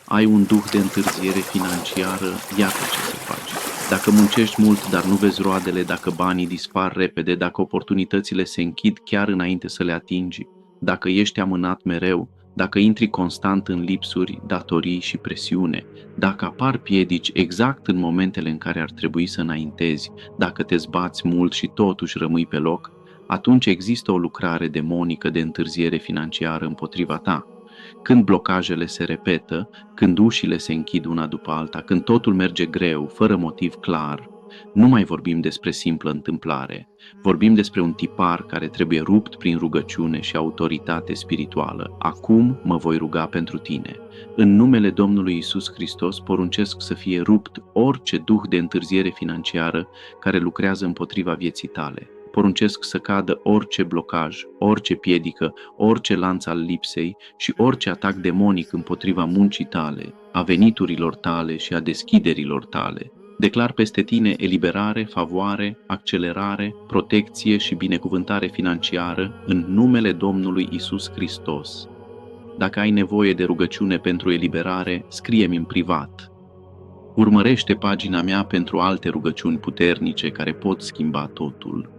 ai un duh de întârziere financiară, iată ce să faci. Dacă muncești mult, dar nu vezi roadele, dacă banii dispar repede, dacă oportunitățile se închid chiar înainte să le atingi, dacă ești amânat mereu, dacă intri constant în lipsuri, datorii și presiune, dacă apar piedici exact în momentele în care ar trebui să înaintezi, dacă te zbați mult și totuși rămâi pe loc, atunci există o lucrare demonică de întârziere financiară împotriva ta. Când blocajele se repetă, când ușile se închid una după alta, când totul merge greu, fără motiv clar, nu mai vorbim despre simplă întâmplare. Vorbim despre un tipar care trebuie rupt prin rugăciune și autoritate spirituală. Acum mă voi ruga pentru tine. În numele Domnului Isus Hristos poruncesc să fie rupt orice duh de întârziere financiară care lucrează împotriva vieții tale. Poruncesc să cadă orice blocaj, orice piedică, orice lanț al lipsei și orice atac demonic împotriva muncii tale, a veniturilor tale și a deschiderilor tale. Declar peste tine eliberare, favoare, accelerare, protecție și binecuvântare financiară în numele Domnului Isus Hristos. Dacă ai nevoie de rugăciune pentru eliberare, scrie-mi în privat. Urmărește pagina mea pentru alte rugăciuni puternice care pot schimba totul.